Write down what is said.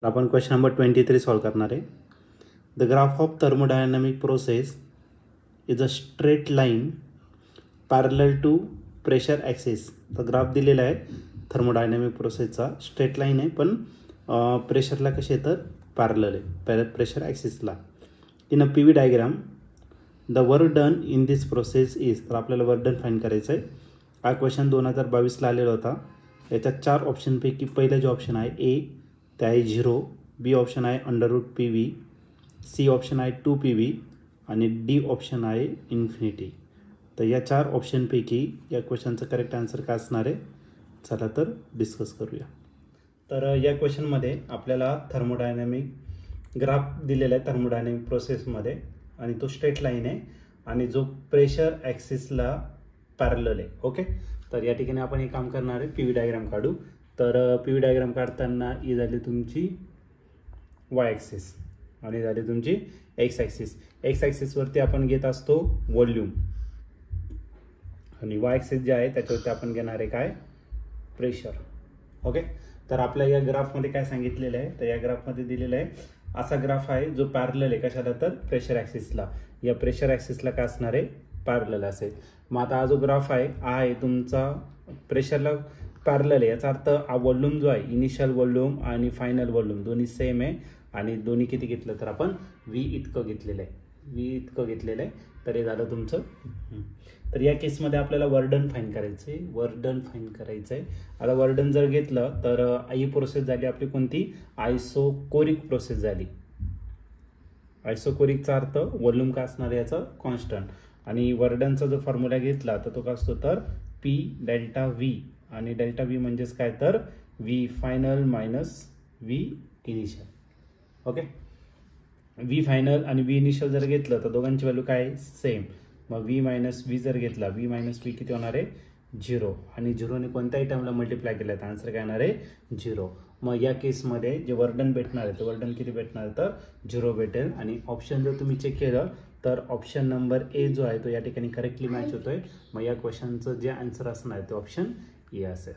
आपण question number 23 solve करणार आहे. The graph of thermodynamic process is a straight line parallel to pressure axis. तर graph दिलेला आहे थर्मोडायनामिक प्रोसेसचा, स्ट्रेट लाईन आहे पण प्रेशरला कसे तर पॅरलल आहे प्रेशर ॲक्सिसला. In a P V diagram the work done in this process is. तर आपल्याला वर्क डन फाईंड करायचं आहे. हा क्वेश्चन 2022ला आलेला होता. याच्यात 4 ऑप्शनपैकी पहिलं जे ऑप्शन आहे ए ते आहे 0, बी ऑप्शन आहे √PV, सी ऑप्शन आहे 2PV आणि डी ऑप्शन आहे इन्फिनिटी. तर या 4 ऑप्शनपैकी या क्वेश्चनचं करेक्ट आन्सर काय असणार आहे, चला तर डिस्कस करूया. तर या क्वेश्चनमध्ये आपल्याला थर्मोडायनॅमिक ग्राफ दिलेला आहे थर्मोडायनॅमिक प्रोसेसमध्ये आणि तो स्ट्रेट लाईन आहे आणि जो प्रेशर ॲक्सिसला पॅरलल आहे. ओके, तर या ठिकाणी आपण हे काम करणार आहे, पी व्ही डायग्राम काढू. तर पी व्ही डायग्राम काढताना ही झाली तुमची वाय ॲक्सिस आणि झाली तुमची एक्स ॲक्सिस. एक्स ॲक्सिसवरती आपण घेत असतो व्हॉल्यूम आणि वाय ॲक्सिस जे आहे त्याच्यावरती आपण घेणार आहे काय, प्रेशर. ओके, तर आपल्या या ग्राफमध्ये काय सांगितलेलं आहे, तर या ग्राफमध्ये दिलेलं आहे असा ग्राफ आहे जो पॅरलल आहे कशाला तर प्रेशर ॲक्सिसला. या प्रेशर ॲक्सिसला काय असणार आहे, पॅरलल असेल. मग आता हा जो ग्राफ आहे तुमचा प्रेशरला पॅरलल आहे, याचा अर्थ हा व्हॉल्यूम जो आहे इनिशियल व्हॉल्यूम आणि फायनल व्हॉल्यूम दोन्ही सेम आहे आणि दोन्ही किती घेतलं तर आपण व्ही इतकं घेतलेलं आहे, व्ही इतकं घेतलेलं आहे. तर हे झालं तुमचं. तर या केसमध्ये आपल्याला वर्डन फाईंड करायचं आहे, वर्डन फाईंड करायचं आहे. आता वर्डन जर घेतलं तर ही प्रोसेस झाली आपली कोणती, आयसोकोरिक प्रोसेस झाली. आयसोकोरिकचा अर्थ व्हॉल्यूम काय असणार याचं कॉन्स्टंट आणि वर्डनचा जो फॉर्म्युला घेतला तर तो काय असतो तर पी डेल्टा व्ही आणि डेल्टा व्ही म्हणजेच काय तर V final minus V initial. Okay, V final आणि व्ही इनिशियल जर घेतलं तर दोघांची व्हॅल्यू काय सेम. मग व्ही मायनस व्ही जर घेतला, व्ही मायनस व्ही किती होणार आहे 0 आणि 0ने कोणत्याही टर्मला मल्टिप्लाय केलं तर आन्सर काय येणार आहे 0. मग या केसमध्ये जे वर्डन भेटणार आहे ते वर्डन किती भेटणार तर 0 भेटेल. आणि ऑप्शन जर तुम्ही चेक केलं तर ऑप्शन नंबर ए जो आहे तो या ठिकाणी करेक्टली मॅच होतोय. मग या क्वेश्चनचं जे आन्सर असणार आहे ते ऑप्शन ए असेल.